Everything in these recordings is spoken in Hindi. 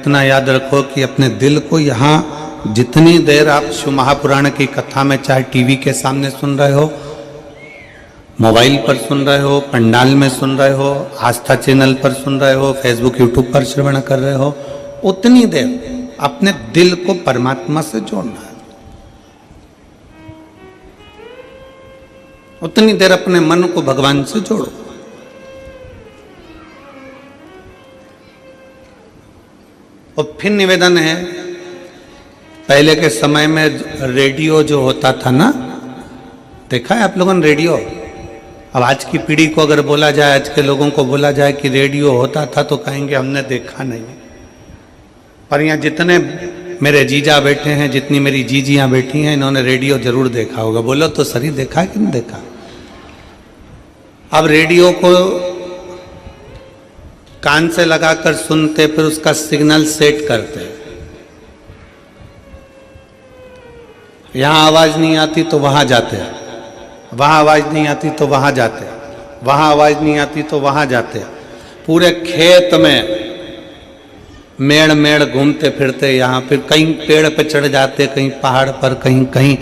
इतना याद रखो कि अपने दिल को यहाँ जितनी देर आप शिव महापुराण की कथा में, चाहे टीवी के सामने सुन रहे हो, मोबाइल पर सुन रहे हो, पंडाल में सुन रहे हो, आस्था चैनल पर सुन रहे हो, फेसबुक यूट्यूब पर श्रवण कर रहे हो, उतनी देर अपने दिल को परमात्मा से जोड़ना है। उतनी देर अपने मन को भगवान से जोड़ो। और फिर निवेदन है, पहले के समय में रेडियो जो होता था ना, देखा है आप लोगों ने रेडियो? अब आज की पीढ़ी को अगर बोला जाए, आज के लोगों को बोला जाए कि रेडियो होता था, तो कहेंगे हमने देखा नहीं। पर यहाँ जितने मेरे जीजा बैठे हैं, जितनी मेरी जीजियाँ बैठी हैं, इन्होंने रेडियो जरूर देखा होगा। बोलो तो सही, देखा है कि नहीं देखा? अब रेडियो को कान से लगाकर सुनते, फिर उसका सिग्नल सेट करते। यहां आवाज नहीं आती तो वहां जाते, वहां आवाज नहीं आती तो वहां जाते, वहां आवाज नहीं आती तो वहां जाते। पूरे खेत में मेड़ मेड़ घूमते फिरते, यहाँ फिर कहीं पेड़ पे चढ़ जाते, कहीं पहाड़ पर, कहीं कहीं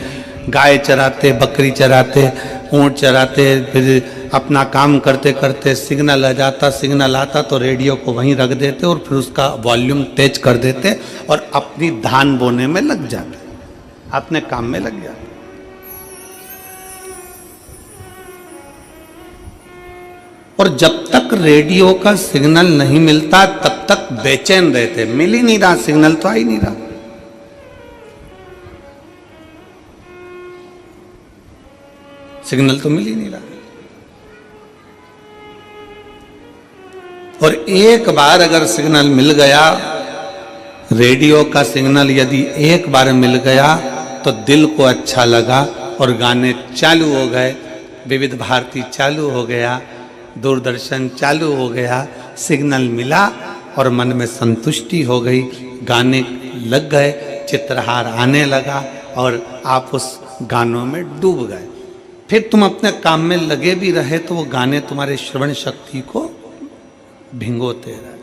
गाय चराते, बकरी चराते, ऊंट चराते, फिर अपना काम करते करते सिग्नल आ जाता, सिग्नल आता तो रेडियो को वहीं रख देते और फिर उसका वॉल्यूम तेज कर देते और अपनी धान बोने में लग जाते, अपने काम में लग जाते। और जब तक रेडियो का सिग्नल नहीं मिलता तब तक बेचैन रहते। मिल ही नहीं रहा सिग्नल, तो आ ही नहीं रहा। सिग्नल तो मिल ही नहीं रहा। और एक बार अगर सिग्नल मिल गया, रेडियो का सिग्नल यदि एक बार मिल गया तो दिल को अच्छा लगा और गाने चालू हो गए, विविध भारती चालू हो गया, दूरदर्शन चालू हो गया, सिग्नल मिला और मन में संतुष्टि हो गई, गाने लग गए, चित्रहार आने लगा और आप उस गानों में डूब गए। फिर तुम अपने काम में लगे भी रहे तो वो गाने तुम्हारे श्रवण शक्ति को भिंगोते रहे।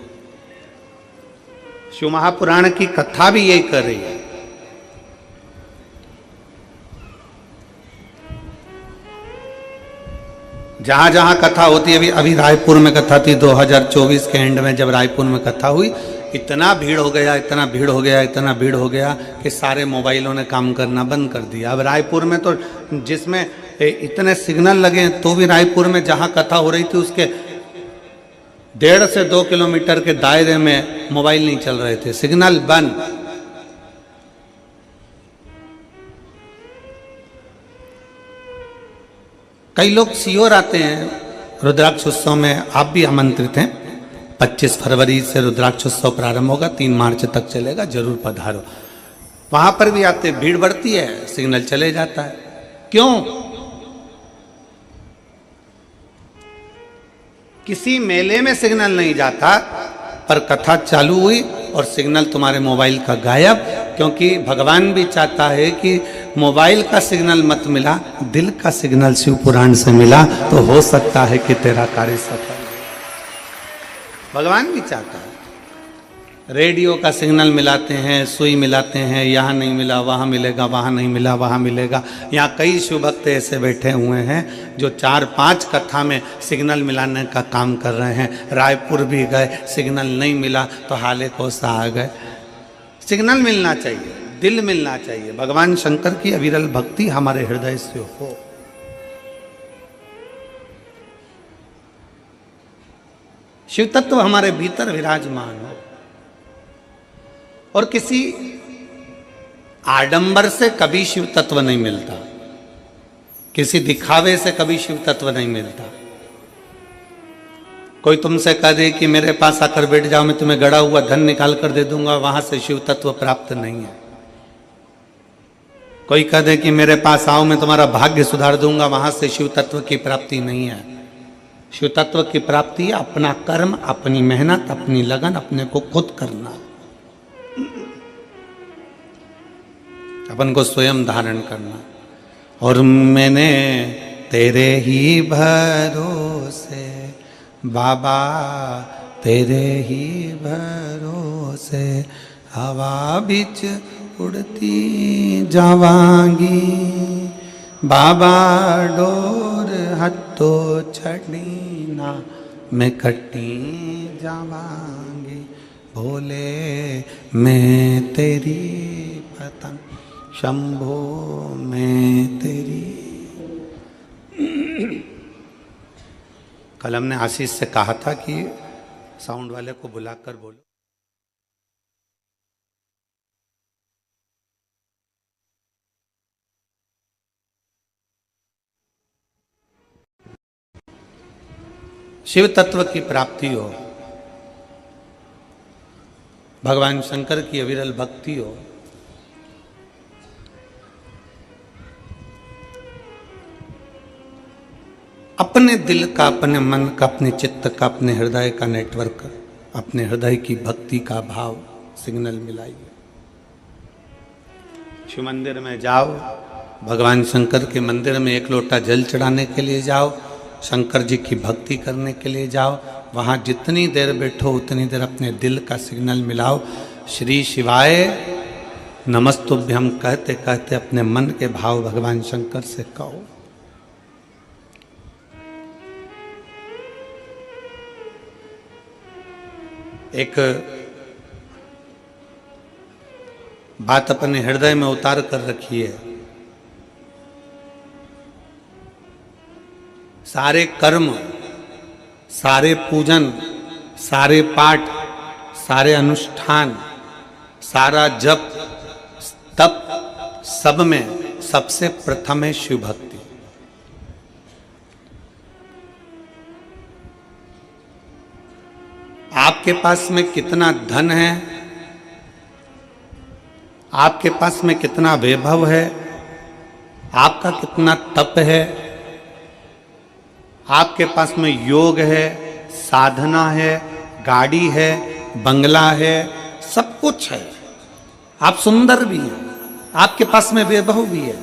शिव महापुराण की कथा भी यही कर रही है। जहां जहां कथा होती है, अभी रायपुर में कथा थी 2024 के एंड में, जब रायपुर में कथा हुई, इतना भीड़ हो गया, इतना भीड़ हो गया, इतना भीड़ हो गया कि सारे मोबाइलों ने काम करना बंद कर दिया। अब रायपुर में तो जिसमें इतने सिग्नल लगे, तो भी रायपुर में जहां कथा हो रही थी उसके 1.5 से 2 किलोमीटर के दायरे में मोबाइल नहीं चल रहे थे, सिग्नल बंद। कई लोग सीहोर आते हैं रुद्राक्ष उत्सव में, आप भी आमंत्रित हैं। 25 फरवरी से रुद्राक्ष उत्सव प्रारंभ होगा, 3 मार्च तक चलेगा, जरूर पधारो। वहां पर भी आते, भीड़ बढ़ती है, सिग्नल चले जाता है। क्यों? किसी मेले में सिग्नल नहीं जाता, पर कथा चालू हुई और सिग्नल तुम्हारे मोबाइल का गायब, क्योंकि भगवान भी चाहता है कि मोबाइल का सिग्नल मत मिला, दिल का सिग्नल शिव पुराण से मिला तो हो सकता है कि तेरा कार्य सफल हो। भगवान भी चाहता है। रेडियो का सिग्नल मिलाते हैं, सुई मिलाते हैं, यहाँ नहीं मिला वहाँ मिलेगा, वहाँ नहीं मिला वहाँ मिलेगा। यहाँ कई शिव भक्त ऐसे बैठे हुए हैं जो 4-5 कथा में सिग्नल मिलाने का काम कर रहे हैं। रायपुर भी गए, सिग्नल नहीं मिला तो हाले कोसा आ गए। सिग्नल मिलना चाहिए, दिल मिलना चाहिए। भगवान शंकर की अविरल भक्ति हमारे हृदय से हो। शिव तत्व हमारे भीतर विराजमान हो और किसी आडंबर से कभी शिव तत्व नहीं मिलता, किसी दिखावे से कभी शिव तत्व नहीं मिलता। कोई तुमसे कह दे कि मेरे पास आकर बैठ जाओ, मैं तुम्हें गड़ा हुआ धन निकाल कर दे दूंगा, वहां से शिव तत्व प्राप्त नहीं है। कोई कह दे कि मेरे पास आओ, मैं तुम्हारा भाग्य सुधार दूंगा, वहां से शिव तत्व की प्राप्ति नहीं है। शिव तत्व की प्राप्ति है अपना कर्म, अपनी मेहनत, अपनी लगन, अपने को खुद करना, अपन को स्वयं धारण करना। और मैंने तेरे ही भरोसे बाबा, तेरे ही भरोसे से हवा बिच उड़ती जावांगी, बाबा डोर हथो छड़ी ना मैं कटी जावांगी, भोले मैं तेरी पतंग, शंभो मैं तेरी। कल हमने आशीष से कहा था कि साउंड वाले को बुलाकर बोलो। शिव तत्व की प्राप्ति हो, भगवान शंकर की अविरल भक्ति हो, अपने दिल का, अपने मन का, अपने चित्त का, अपने हृदय का नेटवर्क, अपने हृदय की भक्ति का भाव सिग्नल मिलाइए। शिव मंदिर में जाओ, भगवान शंकर के मंदिर में एक लोटा जल चढ़ाने के लिए जाओ, शंकर जी की भक्ति करने के लिए जाओ, वहाँ जितनी देर बैठो उतनी देर अपने दिल का सिग्नल मिलाओ। श्री शिवाय नमस्तुभ्यम कहते कहते अपने मन के भाव भगवान शंकर से कहो। एक बात अपने हृदय में उतार कर रखी है, सारे कर्म, सारे पूजन, सारे पाठ, सारे अनुष्ठान, सारा जप तप, सब में सबसे प्रथम है शिव भक्ति। आपके पास में कितना धन है, आपके पास में कितना वैभव है, आपका कितना तप है, आपके पास में योग है, साधना है, गाड़ी है, बंगला है, सब कुछ है, आप सुंदर भी हैं, आपके पास में वैभव भी है,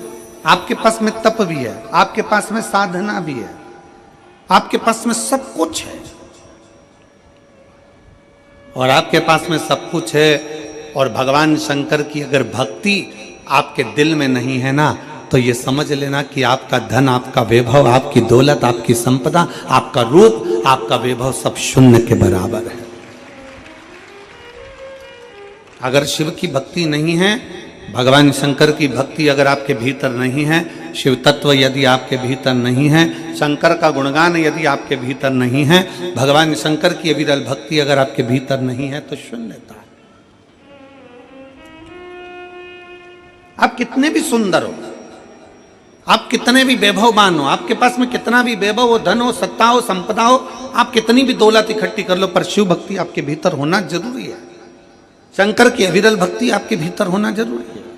आपके पास में तप भी है, आपके पास में साधना भी है, आपके पास में सब कुछ है, और आपके पास में सब कुछ है और भगवान शंकर की अगर भक्ति आपके दिल में नहीं है ना, तो ये समझ लेना कि आपका धन, आपका वैभव, आपकी दौलत, आपकी संपदा, आपका रूप, आपका वैभव सब शून्य के बराबर है। अगर शिव की भक्ति नहीं है, भगवान शंकर की भक्ति अगर आपके भीतर नहीं है, शिव तत्व यदि आपके भीतर नहीं है, शंकर का गुणगान यदि आपके भीतर नहीं है, भगवान शंकर की अविरल भक्ति अगर आपके भीतर नहीं है, तो शून्यता है। आप कितने भी सुंदर हो, आप कितने भी वैभववान हो, आपके पास में कितना भी वैभव हो, धन हो, सत्ता हो, संपदा हो, आप कितनी भी दौलत इकट्ठी कर लो, पर शिव भक्ति आपके भीतर होना जरूरी है। शंकर की अविरल भक्ति आपके भीतर होना जरूरी है।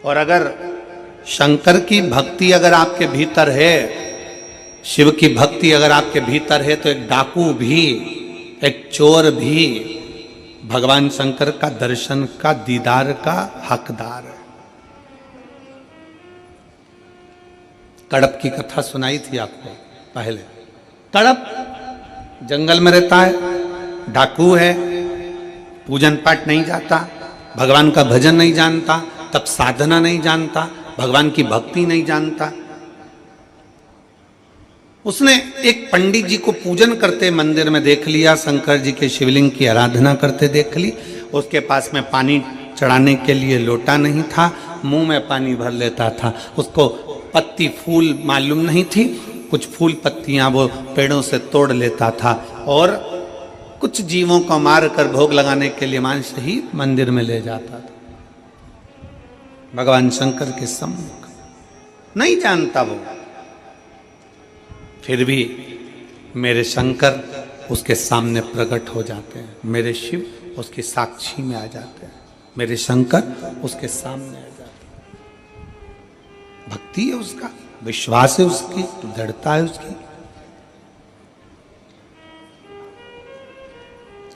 और अगर शंकर की भक्ति अगर आपके भीतर है, शिव की भक्ति अगर आपके भीतर है, तो एक डाकू भी, एक चोर भी भगवान शंकर का दर्शन का, दीदार का हकदार है। कड़प की कथा सुनाई थी आपको पहले। कड़प जंगल में रहता है, डाकू है, पूजन पाठ नहीं जाता, भगवान का भजन नहीं जानता, तब साधना नहीं जानता, भगवान की भक्ति नहीं जानता। उसने एक पंडित जी को पूजन करते मंदिर में देख लिया, शंकर जी के शिवलिंग की आराधना करते देख ली। उसके पास में पानी चढ़ाने के लिए लोटा नहीं था, मुंह में पानी भर लेता था। उसको पत्ती फूल मालूम नहीं थी, कुछ फूल पत्तियां वो पेड़ों से तोड़ लेता था और कुछ जीवों को मार कर भोग लगाने के लिए मांस ही मंदिर में ले जाता था। भगवान शंकर के सम्मुख नहीं जानता वो, फिर भी मेरे शंकर उसके सामने प्रकट हो जाते हैं, मेरे शिव उसकी साक्षी में आ जाते हैं, मेरे शंकर उसके सामने आ जाते हैं। भक्ति है उसका, विश्वास है उसकी, दृढ़ता है उसकी।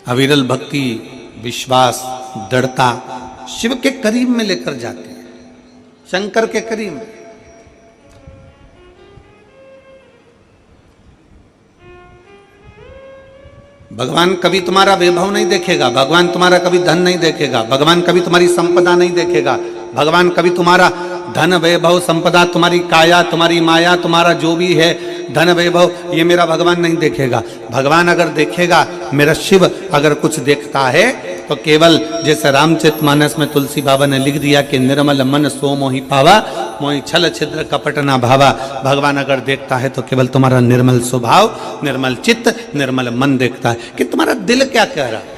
अविरल भक्ति, विश्वास, दृढ़ता शिव के करीब में लेकर जाते हैं, शंकर के करीब में। भगवान कभी तुम्हारा वैभव नहीं देखेगा, भगवान तुम्हारा कभी धन नहीं देखेगा, भगवान कभी तुम्हारी संपदा नहीं देखेगा, भगवान कभी तुम्हारा धन वैभव संपदा, तुम्हारी काया, तुम्हारी माया, तुम्हारा जो भी है धन वैभव, ये मेरा भगवान नहीं देखेगा। भगवान अगर देखेगा, मेरा शिव अगर कुछ देखता है तो केवल जैसे रामचरितमानस में तुलसी बाबा ने लिख दिया कि निर्मल मन सो मोहि पावा, मोहि छल छिद्र कपट ना भावा। भगवान अगर देखता है तो केवल तुम्हारा निर्मल स्वभाव, निर्मल चित्त, निर्मल मन देखता है कि तुम्हारा दिल क्या कह रहा है।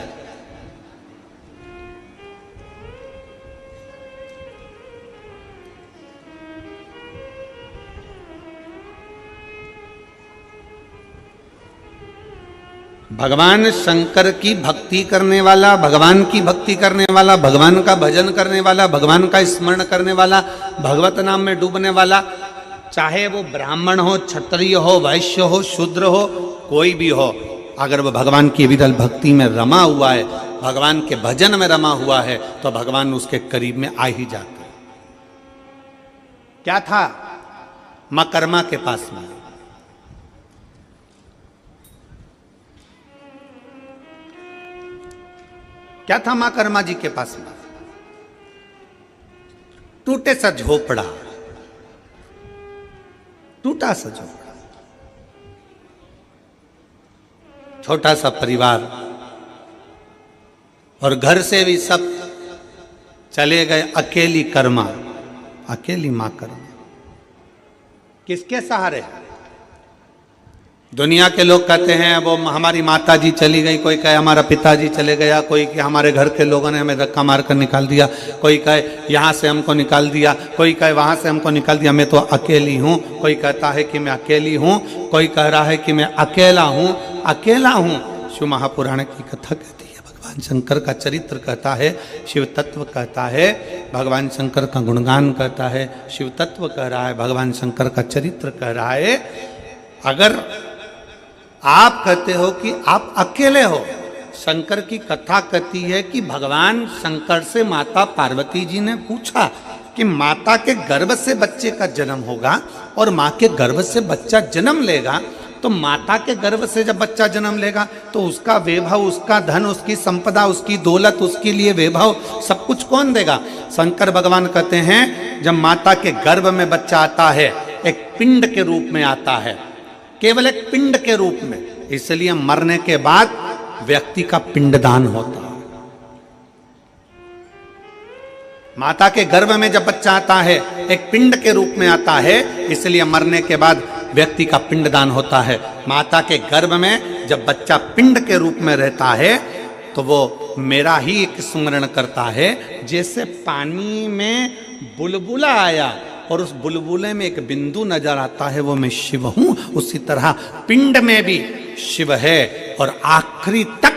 भगवान शंकर की भक्ति करने वाला, भगवान की भक्ति करने वाला, भगवान का भजन करने वाला, भगवान का स्मरण करने वाला, भगवत नाम में डूबने वाला, चाहे वो ब्राह्मण हो, क्षत्रिय हो, वैश्य हो, शूद्र हो, कोई भी हो, अगर वो भगवान की विरल भक्ति में रमा हुआ है, भगवान के भजन में रमा हुआ है, तो भगवान उसके करीब में आ ही जाते। क्या था मकरमा के पास में, क्या था मां कर्मा जी के पास में? टूटे सा झोपड़ा, टूटा सा झोपड़ा, छोटा सा परिवार, और घर से भी सब चले गए, अकेली कर्मा, अकेली मां कर्मा। किसके सहारे? दुनिया के लोग कहते हैं वो हमारी माता जी चली गई, कोई कहे हमारा पिताजी चले गया, कोई कि हमारे घर के लोगों ने हमें धक्का मार कर निकाल दिया, कोई कहे यहाँ से हमको निकाल दिया, कोई कहे वहाँ से हमको निकाल दिया, मैं तो अकेली हूँ। कोई कहता है कि मैं अकेली हूँ, कोई कह रहा है कि मैं अकेला हूँ, अकेला हूँ। शिव महापुराण की कथा कहती है, भगवान शंकर का चरित्र कहता है, शिव तत्व कहता है, भगवान शंकर का गुणगान कहता है, शिव तत्व कह रहा है, भगवान शंकर का चरित्र कह रहा है। अगर आप कहते हो कि आप अकेले हो, शंकर की कथा कहती है कि भगवान शंकर से माता पार्वती जी ने पूछा कि माता के गर्भ से बच्चे का जन्म होगा और माँ के गर्भ से बच्चा जन्म लेगा, तो माता के गर्भ से जब बच्चा जन्म लेगा तो उसका वैभव, उसका धन, उसकी संपदा, उसकी दौलत, उसके लिए वैभव सब कुछ कौन देगा? शंकर भगवान कहते हैं जब माता के गर्भ में बच्चा आता है, एक पिंड के रूप में आता है, केवल एक पिंड के रूप में, इसलिए मरने के बाद व्यक्ति का पिंडदान होता है। माता के गर्भ में जब बच्चा आता है एक पिंड के रूप में आता है, इसलिए मरने के बाद व्यक्ति का पिंडदान होता है। माता के गर्भ में जब बच्चा पिंड के रूप में रहता है तो वो मेरा ही एक स्मरण करता है, जैसे पानी में बुलबुला आया और उस बुलबुले में एक बिंदु नजर आता है, वो मैं शिव हूं, उसी तरह पिंड में भी शिव है और आखिरी तक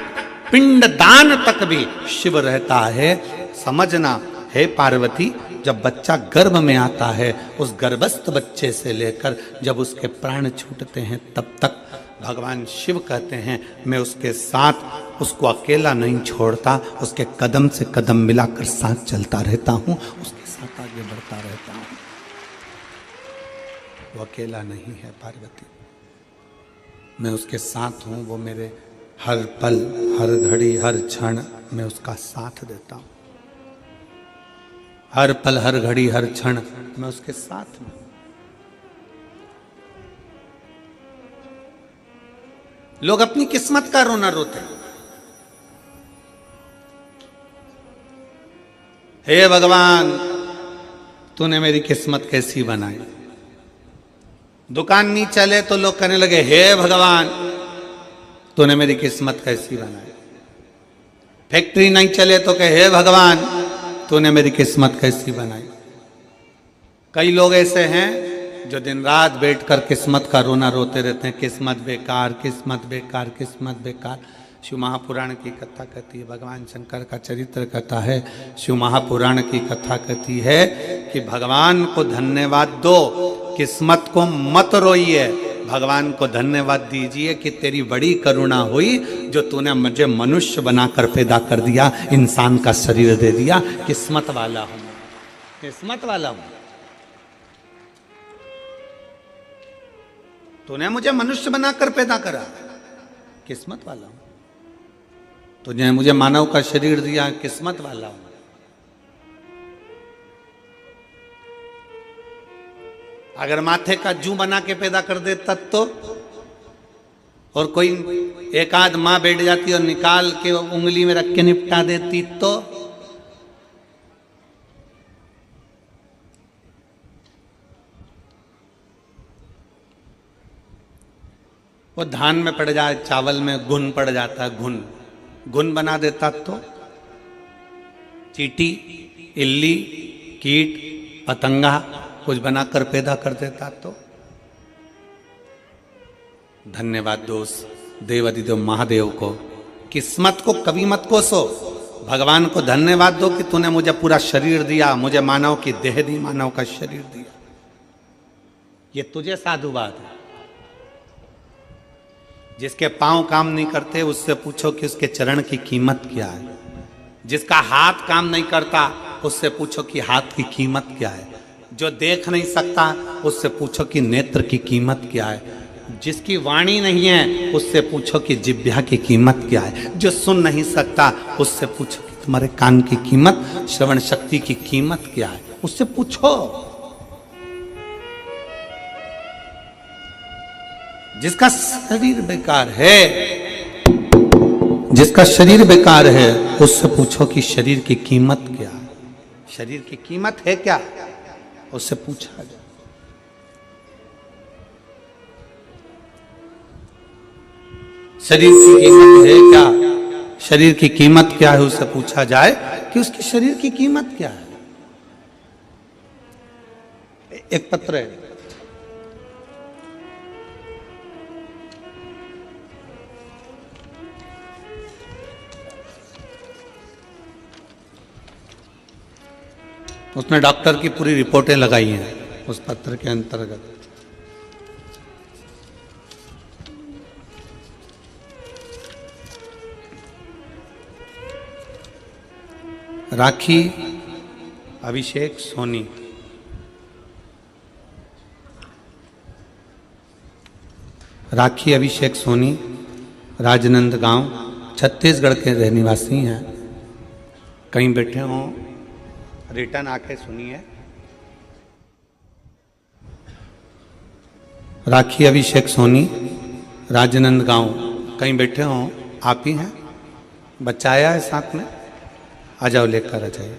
पिंडदान तक भी शिव रहता है। समझना है पार्वती, जब बच्चा गर्भ में आता है, उस गर्भस्थ बच्चे से लेकर जब उसके प्राण छूटते हैं तब तक भगवान शिव कहते हैं मैं उसके साथ, उसको अकेला नहीं छोड़ता, उसके कदम से कदम मिलाकर साथ चलता रहता हूं, उसके साथ आगे बढ़ता रहता हूं। वो अकेला नहीं है पार्वती, मैं उसके साथ हूँ, वो मेरे हर पल, हर घड़ी, हर क्षण मैं उसका साथ देता हूँ, हर पल, हर घड़ी, हर क्षण मैं उसके साथ हूँ। लोग अपनी किस्मत का रोना रोते हैं, हे भगवान तूने मेरी किस्मत कैसी बनाई। दुकान नहीं चले तो लोग कहने लगे हे भगवान तूने मेरी किस्मत कैसी बनाई। फैक्ट्री नहीं चले तो कहे हे भगवान तूने मेरी किस्मत कैसी बनाई। कई लोग ऐसे हैं जो दिन रात बैठकर किस्मत का रोना रोते रहते हैं, किस्मत बेकार, किस्मत बेकार, किस्मत बेकार। शिव महापुराण की कथा कहती है, भगवान शंकर का चरित्र कहता है, शिव महापुराण की कथा कहती है कि भगवान को धन्यवाद दो, किस्मत को मत रोइए, भगवान को धन्यवाद दीजिए कि तेरी बड़ी करुणा हुई जो तूने मुझे मनुष्य बनाकर पैदा कर दिया, इंसान का शरीर दे दिया। किस्मत वाला हूं, किस्मत वाला हूं, तूने मुझे मनुष्य बनाकर पैदा करा, किस्मत वाला हूं। तुझे मुझे मानव का शरीर दिया, किस्मत वाला हूं। अगर माथे का जू बना के पैदा कर दे तब तो, और कोई एक आध माँ बैठ जाती और निकाल के उंगली में रख के निपटा देती तो, वो धान में पड़ जाए, चावल में घुन पड़ जाता, घुन बना देता तो, चींटी, इल्ली, कीट, पतंगा कुछ बनाकर पैदा कर देता तो। धन्यवाद दोस्त देवादिदेव महादेव को, किस्मत को कभी मत कोसो, भगवान को धन्यवाद दो कि तूने मुझे पूरा शरीर दिया, मुझे मानव की देह दी, मानव का शरीर दिया। ये तुझे साधुवाद है। जिसके पांव काम नहीं करते उससे पूछो कि उसके चरण की कीमत क्या है। जिसका हाथ काम नहीं करता उससे पूछो कि हाथ की कीमत क्या है। जो देख नहीं सकता उससे पूछो कि नेत्र की कीमत क्या है। जिसकी वाणी नहीं है उससे पूछो कि जिह्वा की कीमत क्या है। जो सुन नहीं सकता उससे पूछो कि तुम्हारे कान की कीमत, श्रवण शक्ति की कीमत क्या है, उससे पूछो। जिसका शरीर बेकार है, जिसका शरीर बेकार है उससे पूछो कि शरीर की कीमत क्या है। शरीर की कीमत है क्या, उससे पूछा जाए। शरीर की कीमत है क्या, शरीर की कीमत क्या है, उससे पूछा जाए कि उसके शरीर की कीमत क्या है। एक पत्र है, उसने डॉक्टर की पूरी रिपोर्टें लगाई हैं उस पत्र के अंतर्गत। राखी अभिषेक सोनी, राखी अभिषेक सोनी राजनांदगांव छत्तीसगढ़ के रहनिवासी हैं। कहीं बैठे हों रिटर्न आके सुनिए। राखी अभिषेक सोनी राजनांदगांव, कहीं बैठे हों, आप ही हैं। बच्चा आया है साथ में, आ जाओ, लेकर आ जाइए।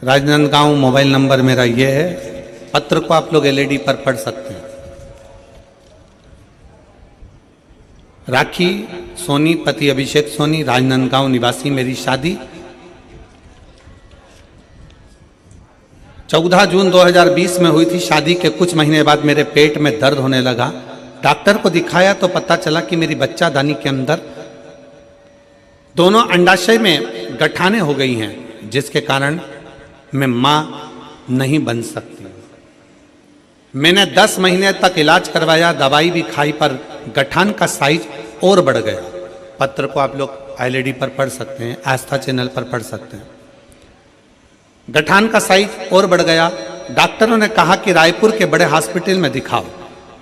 राजनांदगांव मोबाइल नंबर मेरा ये है। पत्र को आप लोग एलईडी पर पढ़ सकते हैं। राखी सोनी पति अभिषेक सोनी राजनांदगांव निवासी, मेरी शादी 14 जून 2020 में हुई थी। शादी के कुछ महीने बाद मेरे पेट में दर्द होने लगा। डॉक्टर को दिखाया तो पता चला कि मेरी बच्चादानी के अंदर दोनों अंडाशय में गठाने हो गई हैं, जिसके कारण मैं मां नहीं बन सकती। मैंने 10 महीने तक इलाज करवाया, दवाई भी खाई, पर गठान का साइज और बढ़ गया। पत्र को आप लोग एलईडी पर पढ़ सकते हैं, आस्था चैनल पर पढ़ सकते हैं। गठान का साइज और बढ़ गया। डॉक्टरों ने कहा कि रायपुर के बड़े हॉस्पिटल में दिखाओ।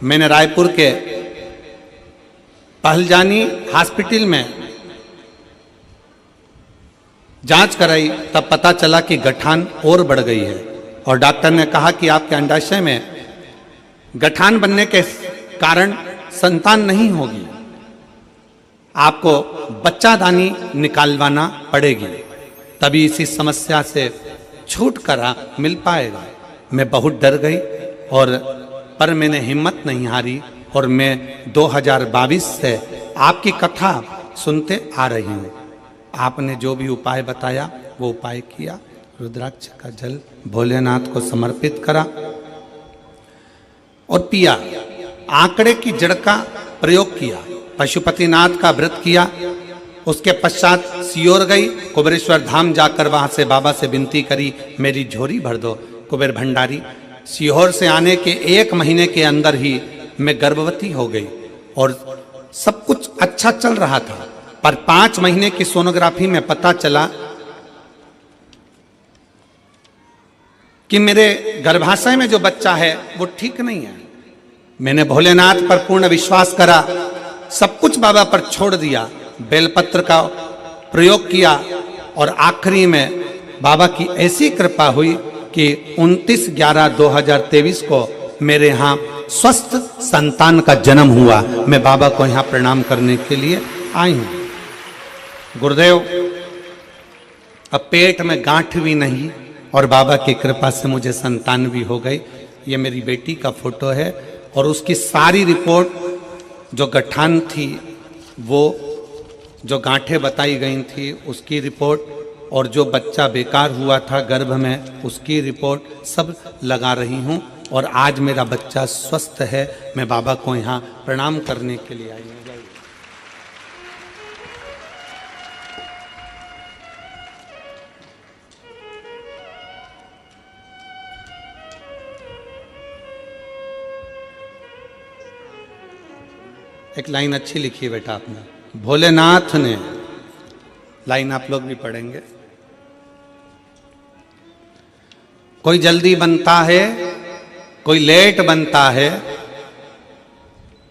मैंने रायपुर के पहलजानी हॉस्पिटल में जांच कराई, तब पता चला कि गठान और बढ़ गई है और डॉक्टर ने कहा कि आपके अंडाशय में गठान बनने के कारण संतान नहीं होगी, आपको बच्चादानी निकालवाना पड़ेगी, तभी इसी समस्या से छुटकारा मिल पाएगा। मैं बहुत डर गई पर मैंने हिम्मत नहीं हारी और मैं 2022 से आपकी कथा सुनते आ रही हूँ। आपने जो भी उपाय बताया वो उपाय किया। रुद्राक्ष का जल भोलेनाथ को समर्पित करा और पिया। आंकड़े की जड़ का प्रयोग किया, पशुपतिनाथ का व्रत किया। उसके पश्चात सियोर गई, कुबेरेश्वर धाम जाकर वहां से बाबा से विनती करी, मेरी झोरी भर दो। कुबेर भंडारी। सीहोर से आने के 1 महीने के अंदर ही मैं गर्भवती हो गई और सब कुछ अच्छा चल रहा था, पर 5 महीने की सोनोग्राफी में पता चला कि मेरे गर्भाशय में जो बच्चा है वो ठीक नहीं है। मैंने भोलेनाथ पर पूर्ण विश्वास करा सब कुछ बाबा पर छोड़ दिया, बेलपत्र का प्रयोग किया और आखिरी में बाबा की ऐसी कृपा हुई कि 29/11/2023 को मेरे यहाँ स्वस्थ संतान का जन्म हुआ। मैं बाबा को यहाँ प्रणाम करने के लिए आई हूँ। गुरुदेव, अब पेट में गांठ भी नहीं और बाबा की कृपा से मुझे संतान भी हो गई। ये मेरी बेटी का फोटो है और उसकी सारी रिपोर्ट, जो गठान थी, वो जो गांठें बताई गई थी उसकी रिपोर्ट, और जो बच्चा बेकार हुआ था गर्भ में उसकी रिपोर्ट सब लगा रही हूँ। और आज मेरा बच्चा स्वस्थ है। मैं बाबा को यहाँ प्रणाम करने के लिए आई हूँ। एक लाइन अच्छी लिखी है बेटा आपने, भोलेनाथ ने, लाइन आप लोग भी पढ़ेंगे। कोई जल्दी बनता है, कोई लेट बनता है,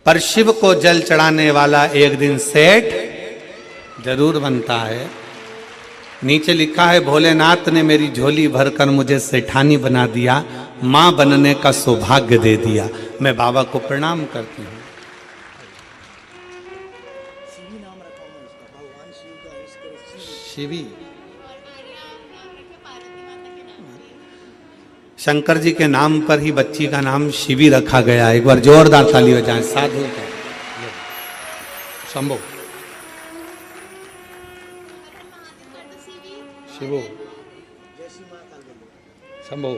पर शिव को जल चढ़ाने वाला एक दिन सेठ जरूर बनता है। नीचे लिखा है, भोलेनाथ ने मेरी झोली भरकर मुझे सेठानी बना दिया, मां बनने का सौभाग्य दे दिया। मैं बाबा को प्रणाम करती हूँ। शिवी, शंकर जी के नाम पर ही बच्ची का नाम शिवी रखा गया। एक बार जोरदार ताली बजाएं। साधु का शंभो, शिवो, शंभो।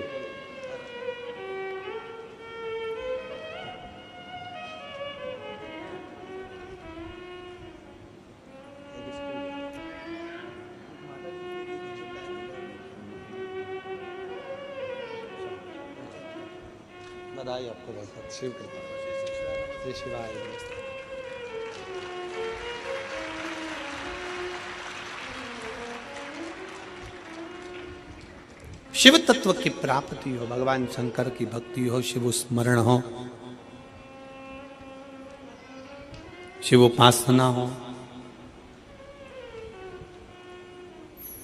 बधाई आपको बहुत बहुत। शिव कृपा, जय शिवाय। शिव तत्व की प्राप्ति हो, भगवान शंकर की भक्ति हो, शिव स्मरण हो, शिव उपासना हो।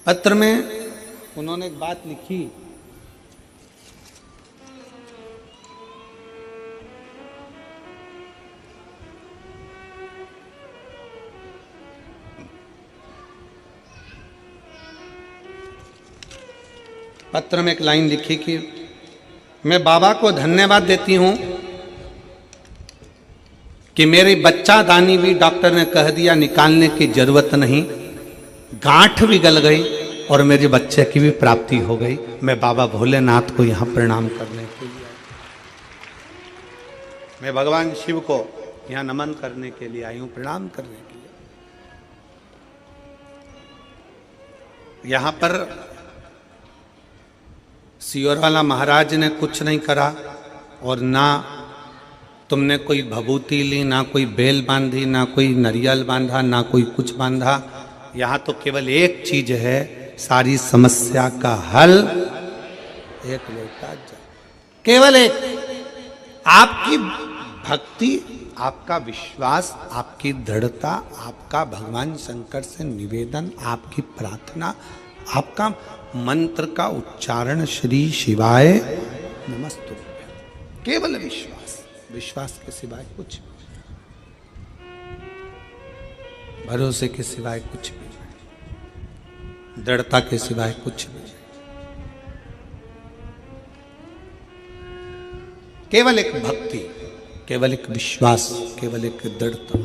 पत्र में उन्होंने एक बात लिखी, पत्र में एक लाइन लिखी कि मैं बाबा को धन्यवाद देती हूं कि मेरी बच्चा दानी भी डॉक्टर ने कह दिया निकालने की जरूरत नहीं, गांठ भी गल गई और मेरे बच्चे की भी प्राप्ति हो गई। मैं बाबा भोलेनाथ को यहां प्रणाम करने के लिए, मैं भगवान शिव को यहां नमन करने के लिए आई हूं, प्रणाम करने के लिए। यहां पर सियोरवाला महाराज ने कुछ नहीं करा और ना तुमने कोई भभूति ली, ना कोई बेल बांधी, ना कोई नरियल बांधा, ना कोई कुछ बांधा। यहाँ तो केवल एक चीज है, सारी समस्या का हल एक लोटा जल, केवल एक। आपकी भक्ति, आपका विश्वास, आपकी दृढ़ता, आपका भगवान शंकर से निवेदन, आपकी प्रार्थना, आपका मंत्र का उच्चारण, श्री शिवाय नमस्तुभ्यं, केवल विश्वास, विश्वास के सिवाय कुछ भी, भरोसे के सिवाय कुछ भी नहीं, दृढ़ता के सिवाय कुछ भी नहीं, केवल एक भक्ति, केवल एक विश्वास, केवल एक दृढ़ता।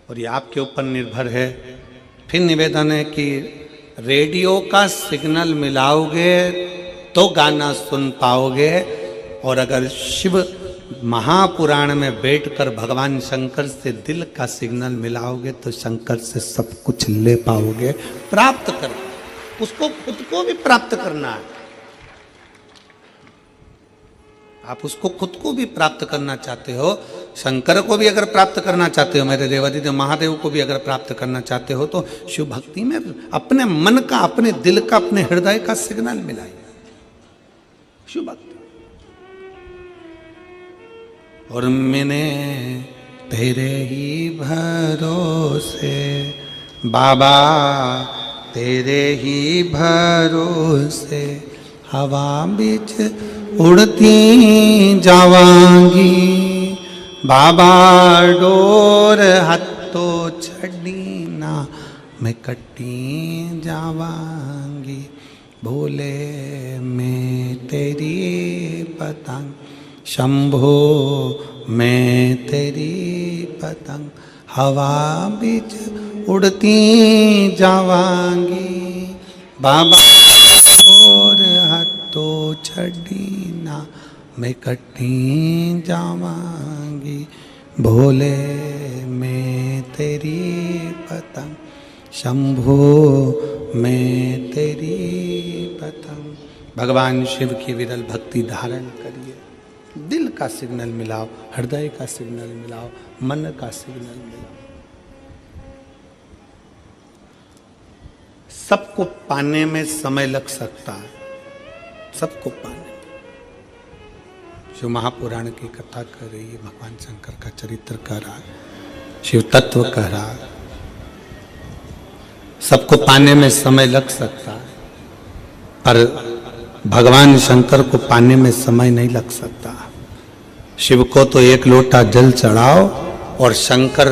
और ये आपके ऊपर निर्भर है। फिर निवेदन है कि रेडियो का सिग्नल मिलाओगे तो गाना सुन पाओगे, और अगर शिव महापुराण में बैठकर भगवान शंकर से दिल का सिग्नल मिलाओगे तो शंकर से सब कुछ ले पाओगे, प्राप्त कर, उसको खुद को भी प्राप्त करना है। आप उसको खुद को भी प्राप्त करना चाहते हो, शंकर को भी अगर प्राप्त करना चाहते हो, मेरे देवादिदेव महादेव को भी अगर प्राप्त करना चाहते हो, तो शिव भक्ति में अपने मन का, अपने दिल का, अपने हृदय का सिग्नल मिलाइए। शिव भक्ति और मैंने तेरे ही भरोसे बाबा, तेरे ही भरोसे हवा बीच उड़ती जावांगी बाबा, डोर हथो छड़ी ना मैं कटी जावांगी। भोले मैं तेरी पतंग, शंभो मैं तेरी पतंग, हवा बीच उड़ती जावांगी बाबा, और हाथों छड़ी ना मैं कटी जावांगी। भोले मैं तेरी पतंग, शंभो मैं तेरी पतंग। भगवान शिव की विरल भक्ति धारण करिए। दिल का सिग्नल मिलाओ, हृदय का सिग्नल मिलाओ, मन का सिग्नल मिलाओ। सबको पाने में समय लग सकता है, सबको पाने में। जो महापुराण की कथा कर रही है, भगवान शंकर का चरित्र कह रहा है, शिव तत्व कह रहा है, सबको पाने में समय लग सकता है, पर भगवान शंकर को पाने में समय नहीं लग सकता। शिव को तो एक लोटा जल चढ़ाओ और शंकर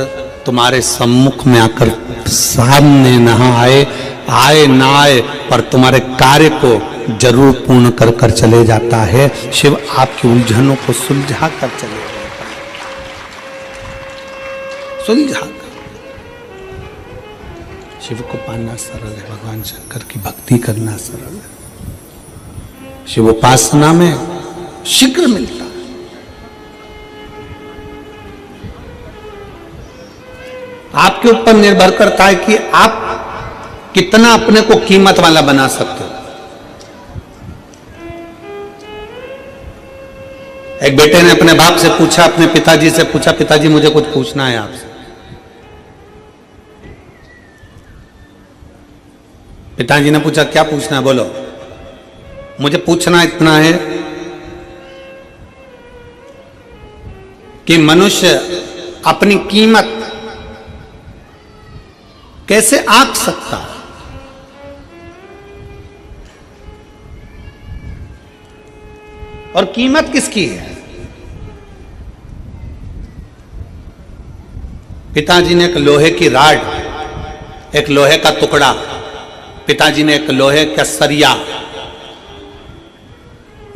तुम्हारे सम्मुख में आकर सामने नहा आए, आए ना आए, पर तुम्हारे कार्य को जरूर पूर्ण कर कर चले जाता है। शिव आपकी उलझनों को सुलझा कर चले जाता है, सुलझा कर। शिव को पाना सरल है, भगवान शंकर की भक्ति करना सरल है। शिव उपासना में शीघ्र मिलता है। आपके ऊपर निर्भर करता है कि आप कितना अपने को कीमत वाला बना सकते हो। एक बेटे ने अपने बाप से पूछा, अपने पिताजी से पूछा, पिताजी मुझे कुछ पूछना है आपसे। पिताजी ने पूछा, क्या पूछना है, बोलो। मुझे पूछना इतना है कि मनुष्य अपनी कीमत कैसे आंक सकता है? और कीमत किसकी है? पिताजी ने एक लोहे की राड, एक लोहे का टुकड़ा, पिताजी ने एक लोहे का सरिया,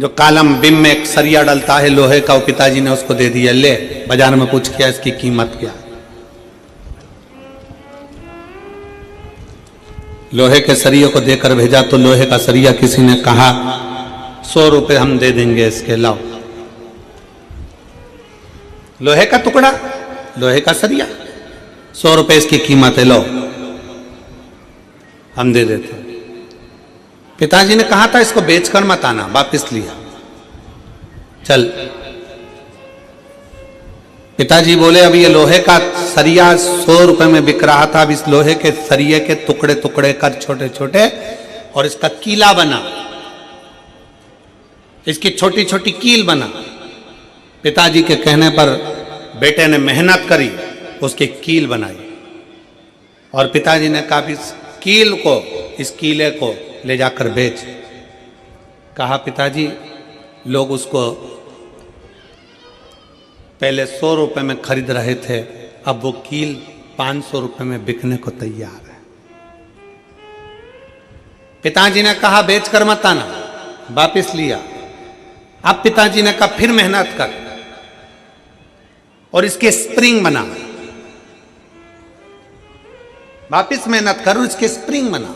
जो कालम बिम में एक सरिया डलता है लोहे का, वो पिताजी ने उसको दे दिया, ले बाजार में पूछ किया इसकी कीमत क्या। लोहे के सरिये को देकर भेजा तो लोहे का सरिया किसी ने कहा 100 रुपए हम दे देंगे इसके, लाओ। लोहे का टुकड़ा, लोहे का सरिया, 100 रुपए इसकी कीमत है, लो हम दे देते। पिताजी ने कहा था इसको बेचकर मत आना, वापिस लिया। चल, पिताजी बोले अब ये लोहे का सरिया 100 रुपए में बिक रहा था, अब इस लोहे के सरिये के टुकड़े टुकड़े कर छोटे छोटे और इसका कीला बना, इसकी छोटी छोटी कील बना। पिताजी के कहने पर बेटे ने मेहनत करी, उसकी कील बनाई और पिताजी ने कहा इस कील को, इस कीले को ले जाकर बेच। कहा पिताजी लोग उसको पहले 100 रुपए में खरीद रहे थे, अब वो कील 500 रुपए में बिकने को तैयार है। पिताजी ने कहा बेच कर मत आना, वापिस लिया। अब पिताजी ने कहा फिर मेहनत कर और इसके स्प्रिंग बना, वापिस मेहनत कर और इसके स्प्रिंग बना।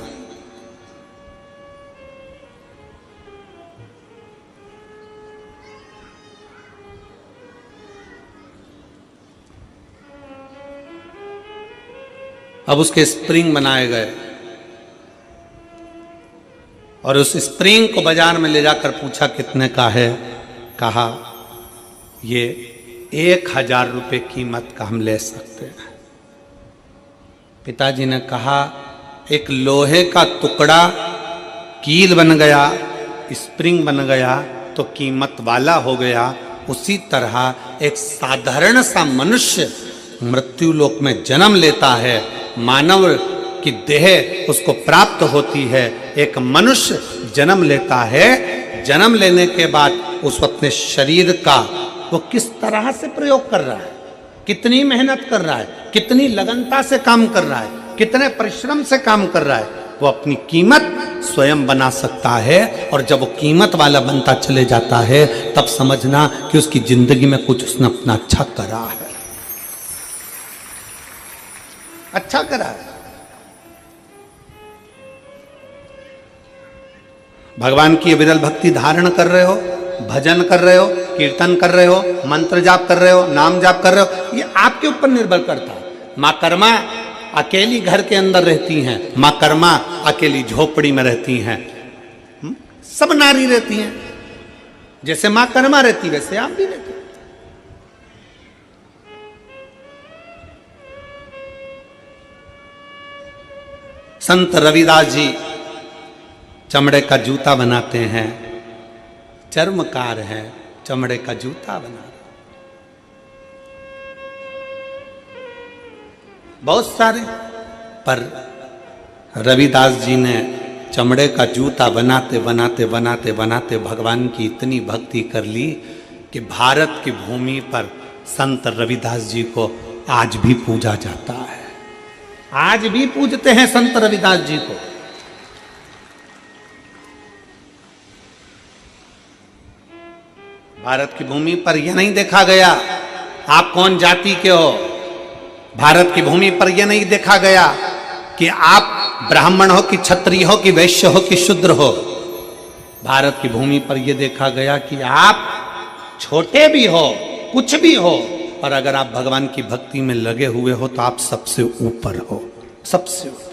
अब उसके स्प्रिंग बनाए गए और उस स्प्रिंग को बाजार में ले जाकर पूछा कितने का है। कहा ये 1000 रुपये कीमत का हम ले सकते हैं। पिताजी ने कहा एक लोहे का टुकड़ा कील बन गया, स्प्रिंग बन गया तो कीमत वाला हो गया, उसी तरह एक साधारण सा मनुष्य मृत्यु लोक में जन्म लेता है, मानव की देह उसको प्राप्त होती है। एक मनुष्य जन्म लेता है, जन्म लेने के बाद उस अपने शरीर का वो किस तरह से प्रयोग कर रहा है, कितनी मेहनत कर रहा है, कितनी लगनता से काम कर रहा है, कितने परिश्रम से काम कर रहा है, वो अपनी कीमत स्वयं बना सकता है। और जब वो कीमत वाला बनता चले जाता है तब समझना कि उसकी जिंदगी में कुछ उसने अपना अच्छा करा है, अच्छा करा है। भगवान की विरल भक्ति धारण कर रहे हो, भजन कर रहे हो, कीर्तन कर रहे हो, मंत्र जाप कर रहे हो, नाम जाप कर रहे हो, ये आपके ऊपर निर्भर करता है। माँ कर्मा अकेली घर के अंदर रहती हैं, माँ कर्मा अकेली झोपड़ी में रहती हैं, सब नारी रहती हैं। जैसे माँ कर्मा रहती वैसे आप भी रहते। संत रविदास जी चमड़े का जूता बनाते हैं, चर्मकार है, चमड़े का जूता बना रहे। बहुत सारे, पर रविदास जी ने चमड़े का जूता बनाते बनाते बनाते बनाते भगवान की इतनी भक्ति कर ली कि भारत की भूमि पर संत रविदास जी को आज भी पूजा जाता है। आज भी पूजते हैं संत रविदास जी को। भारत की भूमि पर यह नहीं देखा गया आप कौन जाति के हो। भारत की भूमि पर यह नहीं देखा गया कि आप ब्राह्मण हो कि क्षत्रिय हो कि वैश्य हो कि शूद्र हो। भारत की भूमि पर यह देखा गया कि आप छोटे भी हो, कुछ भी हो, और अगर आप भगवान की भक्ति में लगे हुए हो तो आप सबसे ऊपर हो, सबसे ऊपर।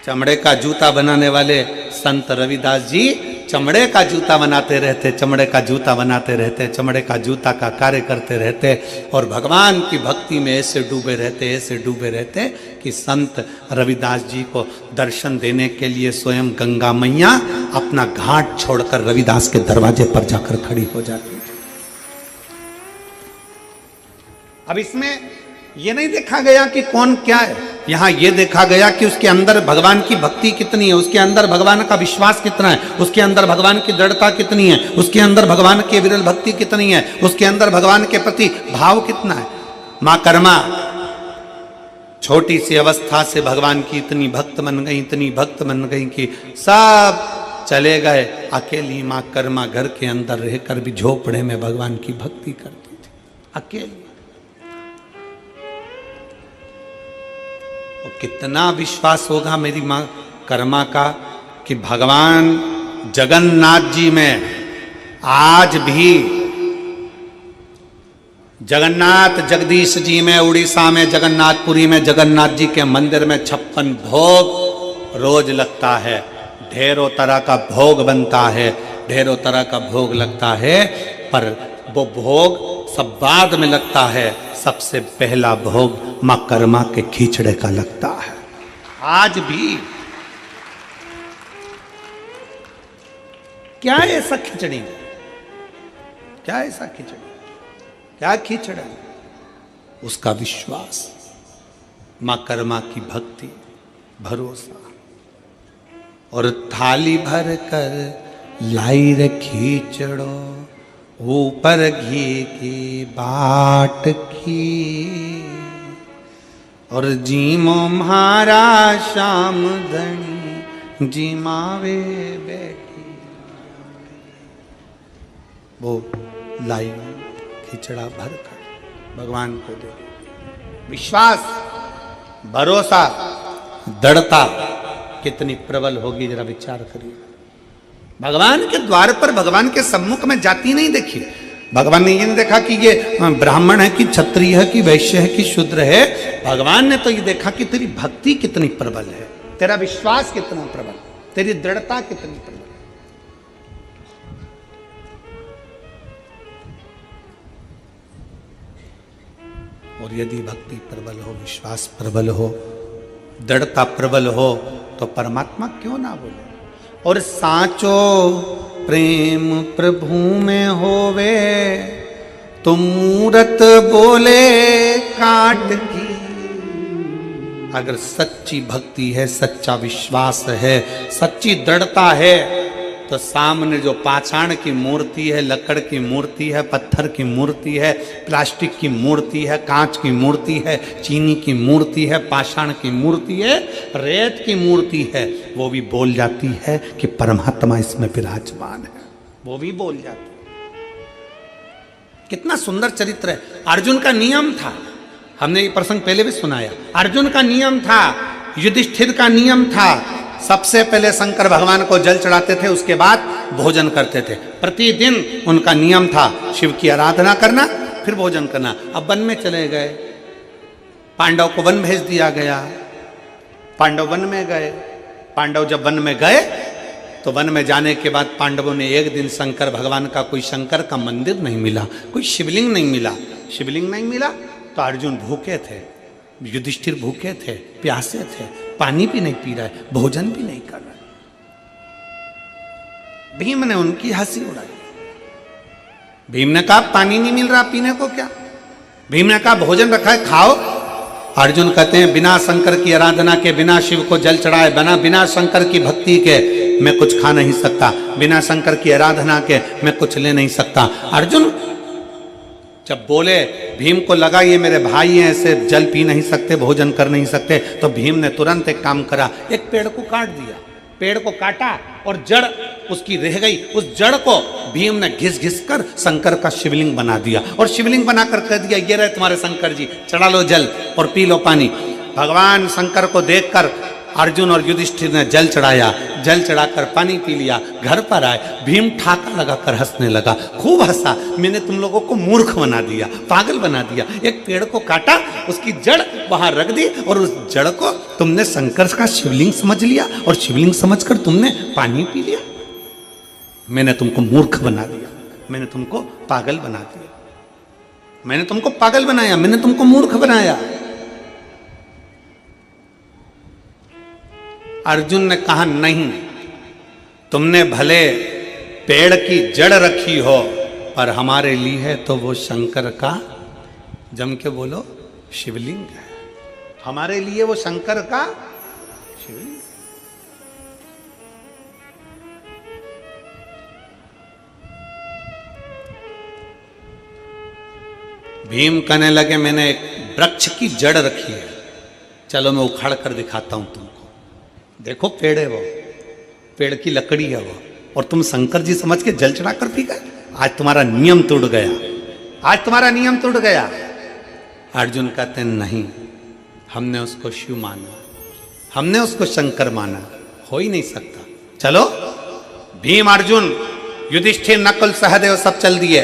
चमड़े का जूता बनाने वाले संत रविदास जी चमड़े का जूता बनाते रहते, चमड़े का जूता बनाते रहते, चमड़े का जूता का कार्य करते रहते और भगवान की भक्ति में ऐसे डूबे रहते, ऐसे डूबे रहते कि संत रविदास जी को दर्शन देने के लिए स्वयं गंगा मैया अपना घाट छोड़कर रविदास के दरवाजे पर जाकर खड़ी हो जाती। अब इसमें यह नहीं देखा गया कि कौन क्या है, यहां यह देखा गया कि उसके अंदर भगवान की भक्ति कितनी है, उसके अंदर भगवान का विश्वास कितना है, उसके अंदर भगवान की दृढ़ता कितनी है, उसके अंदर भगवान की विरल भक्ति कितनी है, उसके अंदर भगवान के प्रति भाव कितना है। मां कर्मा छोटी सी अवस्था से भगवान की इतनी भक्त बन गई, इतनी भक्त बन गई कि सब चले गए। अकेली मां कर्मा घर के अंदर रहकर भी झोपड़े में भगवान की भक्ति करती थी, अकेली। और कितना विश्वास होगा मेरी मां कर्मा का कि भगवान जगन्नाथ जी में आज भी, जगन्नाथ जगदीश जी में उड़ीसा में जगन्नाथपुरी में जगन्नाथ जी के मंदिर में 56 भोग रोज लगता है। ढेरों तरह का भोग बनता है, ढेरों तरह का भोग लगता है, पर वो भोग सब बाद में लगता है। सबसे पहला भोग मां कर्मा के खिचड़े का लगता है। आज भी क्या ऐसा खिचड़ी, क्या ऐसा खिचड़ी, क्या खिचड़ा, उसका विश्वास, मां कर्मा की भक्ति, भरोसा। और थाली भर कर लाई रे खिचड़ो, ऊपर घी की बाट की, और जीमो म्हारा श्याम धनी जीमावे बैठी। वो लाई खिचड़ा भरकर भगवान को दे। विश्वास, भरोसा, दृढ़ता कितनी प्रबल होगी, जरा विचार करिए। भगवान के द्वार पर, भगवान के सम्मुख में जाति नहीं देखी। भगवान ने ये नहीं देखा कि ये ब्राह्मण है कि क्षत्रिय है कि वैश्य है कि शूद्र है। भगवान ने तो ये देखा कि तेरी भक्ति कितनी प्रबल है, तेरा विश्वास कितना प्रबल, तेरी दृढ़ता कितनी प्रबल। और यदि भक्ति प्रबल हो, विश्वास प्रबल हो, दृढ़ता प्रबल हो तो परमात्मा क्यों ना बोले। और साचो प्रेम प्रभु में होवे, तो मूरत बोले काट की। अगर सच्ची भक्ति है, सच्चा विश्वास है, सच्ची दृढ़ता है, तो सामने जो पाषाण की मूर्ति है, लकड़ की मूर्ति है, पत्थर की मूर्ति है, प्लास्टिक की मूर्ति है, कांच की मूर्ति है, चीनी की मूर्ति है, पाषाण की मूर्ति है, रेत की मूर्ति है, वो भी बोल जाती है कि परमात्मा इसमें विराजमान है। वो भी बोल जाती है। कितना सुंदर चरित्र है। अर्जुन का नियम था, हमने ये प्रसंग पहले भी सुनाया। अर्जुन का नियम था, युधिष्ठिर का नियम था, सबसे पहले शंकर भगवान को जल चढ़ाते थे, उसके बाद भोजन करते थे। प्रतिदिन उनका नियम था शिव की आराधना करना, फिर भोजन करना। अब वन में चले गए, पांडव को वन भेज दिया गया, पांडव वन में गए। पांडव जब वन में गए तो वन में जाने के बाद पांडवों ने एक दिन शंकर भगवान का, कोई शंकर का मंदिर नहीं मिला, कोई शिवलिंग नहीं मिला। शिवलिंग नहीं मिला तो अर्जुन भूखे थे, युधिष्ठिर भूखे थे, प्यासे थे, पानी भी नहीं पी रहे, भोजन भी नहीं कर रहे। भीम ने उनकी हंसी उड़ाई। भीम ने कहा पानी नहीं मिल रहा पीने को क्या? भीम ने कहा भोजन रखा है खाओ। अर्जुन कहते हैं बिना शंकर की आराधना के, बिना शिव को जल चढ़ाए, बिना शंकर की भक्ति के मैं कुछ खा नहीं सकता, बिना शंकर की आराधना के मैं कुछ ले नहीं सकता। अर्जुन जब बोले, भीम को लगा ये मेरे भाई हैं, ऐसे जल पी नहीं सकते, भोजन कर नहीं सकते, तो भीम ने तुरंत एक काम करा, एक पेड़ को काट दिया। पेड़ को काटा और जड़ उसकी रह गई, उस जड़ को भीम ने घिस घिस कर शंकर का शिवलिंग बना दिया। और शिवलिंग बनाकर कह दिया ये रहे तुम्हारे शंकर जी, चढ़ा लो जल और पी लो पानी। भगवान शंकर को देखकर अर्जुन और युधिष्ठिर ने जल चढ़ाया, जल चढ़ाकर पानी पी लिया। घर पर आए, भीम ठाका लगाकर हंसने लगा, खूब हंसा, मैंने तुम लोगों को मूर्ख बना दिया, पागल बना दिया। एक पेड़ को काटा, उसकी जड़ वहां रख दी और उस जड़ को तुमने शंकर का शिवलिंग समझ लिया और शिवलिंग समझकर तुमने पानी पी लिया। मैंने तुमको मूर्ख बना दिया, मैंने तुमको पागल बना दिया, मैंने तुमको पागल बनाया, मैंने तुमको मूर्ख बनाया। अर्जुन ने कहा नहीं, तुमने भले पेड़ की जड़ रखी हो पर हमारे लिए है तो वो शंकर का, जम के बोलो, शिवलिंग है। हमारे लिए वो शंकर का शिवलिंग। भीम कहने लगे मैंने एक वृक्ष की जड़ रखी है, चलो मैं उखाड़ कर दिखाता हूं तुमको। देखो पेड़ है वो, पेड़ की लकड़ी है वो, और तुम शंकर जी समझ के जल चढ़ा कर पी गए। आज तुम्हारा नियम टूट गया, आज तुम्हारा नियम टूट गया। अर्जुन कहते हैं नहीं, हमने उसको शिव माना, हमने उसको शंकर माना, हो ही नहीं सकता। चलो भीम, अर्जुन, युधिष्ठिर, नकुल, सहदेव सब चल दिए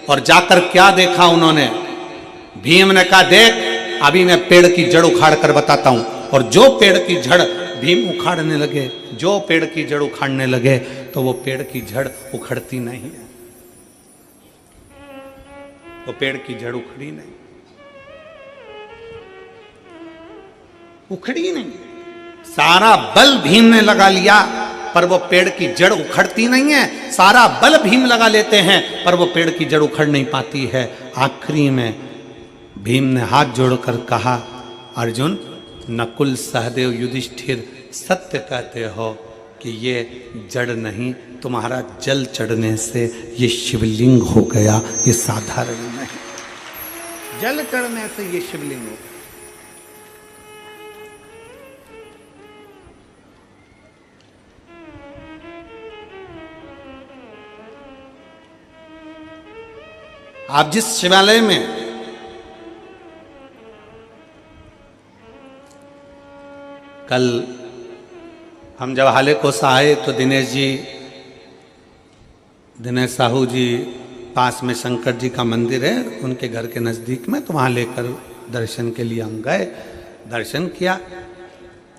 और जाकर क्या देखा उन्होंने? भीम ने कहा देख अभी मैं पेड़ की जड़ उखाड़ कर बताता हूं। और जो पेड़ की जड़ भीम उखाड़ने लगे, जो पेड़ की जड़ उखाड़ने लगे तो वो पेड़ की जड़ उखड़ती नहीं है, वो पेड़ की जड़ उखड़ी नहीं, उखड़ी नहीं। सारा बल भीम ने लगा लिया पर वो पेड़ की जड़ उखड़ती नहीं है। सारा बल भीम लगा लेते हैं पर वो पेड़ की जड़ उखड़ नहीं पाती है। आखिरी में भीम ने हाथ जोड़कर कहा, अर्जुन, नकुल, सहदेव, युधिष्ठिर, सत्य कहते हो कि ये जड़ नहीं, तुम्हारा जल चढ़ने से ये शिवलिंग हो गया, ये साधारण नहीं, जल चढ़ने से ये शिवलिंग हो गया। आप जिस शिवालय में कल हम जब हाले को से आए तो दिनेश साहू जी पास में शंकर जी का मंदिर है, उनके घर के नज़दीक में, तो वहाँ लेकर दर्शन के लिए हम गए, दर्शन किया।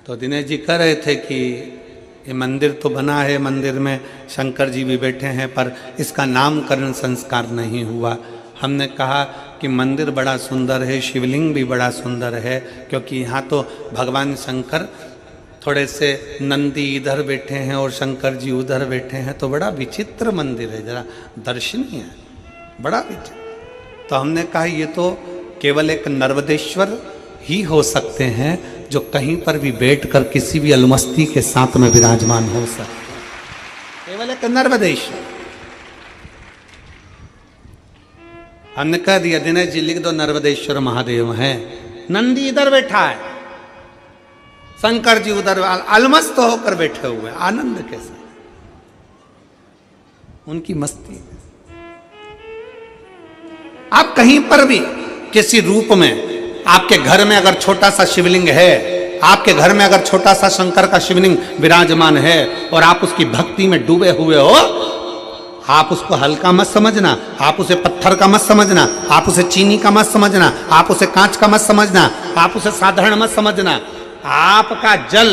तो दिनेश जी कह रहे थे कि ये मंदिर तो बना है, मंदिर में शंकर जी भी बैठे हैं पर इसका नामकरण संस्कार नहीं हुआ। हमने कहा कि मंदिर बड़ा सुंदर है, शिवलिंग भी बड़ा सुंदर है, क्योंकि यहाँ तो भगवान शंकर थोड़े से नंदी इधर बैठे हैं और शंकर जी उधर बैठे हैं, तो बड़ा विचित्र मंदिर है, जरा दर्शनीय है, बड़ा विचित्र। तो हमने कहा ये तो केवल एक नर्मदेश्वर ही हो सकते हैं जो कहीं पर भी बैठकर किसी भी अलमस्ती के साथ में विराजमान हो सकते हैं, केवल एक नर्मदेश्वर। हमने कह दिया दिनेश जी लिख दो नर्मदेश्वर महादेव हैं, नंदी इधर बैठा है, शंकर जी उधर अलमस्त होकर बैठे हुए, आनंद के साथ उनकी मस्ती। आप कहीं पर भी किसी रूप में, आपके घर में अगर छोटा सा शिवलिंग है, आपके घर में अगर छोटा सा शंकर का शिवलिंग विराजमान है और आप उसकी भक्ति में डूबे हुए हो, आप उसको हल्का मत समझना, आप उसे पत्थर का मत समझना, आप उसे चीनी का मत समझना, आप उसे कांच का मत समझना, आप उसे साधारण मत समझना। आपका जल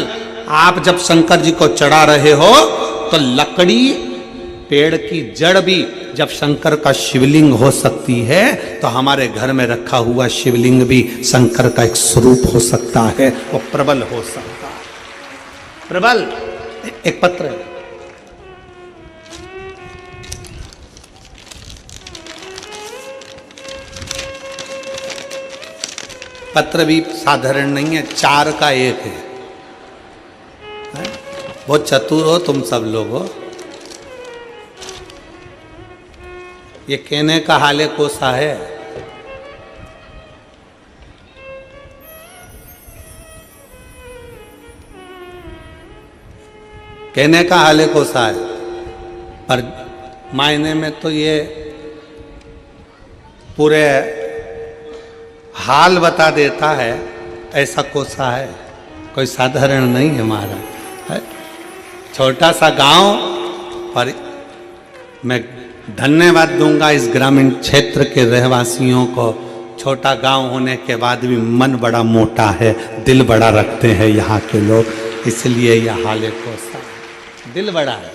आप जब शंकर जी को चढ़ा रहे हो तो लकड़ी, पेड़ की जड़ भी जब शंकर का शिवलिंग हो सकती है, तो हमारे घर में रखा हुआ शिवलिंग भी शंकर का एक स्वरूप हो सकता है, वो प्रबल हो सकता है। प्रबल एक पत्र है, पत्र भी साधारण नहीं है, 4 का 1 है। बहुत चतुर हो तुम सब लोग हो। ये कहने का हाले कोसा है, कहने का हाले कोसा है, पर मायने में तो ये पूरे हाल बता देता है, ऐसा कोसा है, कोई साधारण नहीं है महाराज। छोटा सा गांव, पर मैं धन्यवाद दूंगा इस ग्रामीण क्षेत्र के रहवासियों को। छोटा गांव होने के बाद भी मन बड़ा मोटा है, दिल बड़ा रखते हैं यहाँ के लोग, इसलिए यह हाले कोसा है, दिल बड़ा है।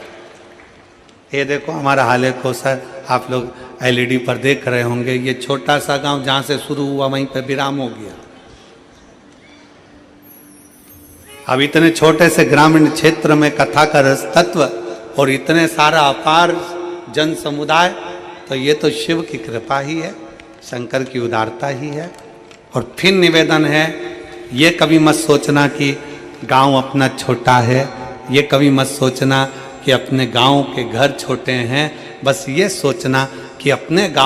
ये देखो हमारा हाले कोसा, आप लोग एलईडी पर देख रहे होंगे, ये छोटा सा गांव जहां से शुरू हुआ वहीं पर विराम हो गया। अब इतने छोटे से ग्रामीण क्षेत्र में कथा का रस तत्व और इतने सारा अपार जन समुदाय, तो ये तो शिव की कृपा ही है, शंकर की उदारता ही है। और फिर निवेदन है, ये कभी मत सोचना कि गांव अपना छोटा है, ये कभी मत सोचना कि अपने गांव के घर छोटे हैं, बस ये सोचना कि अपने गांव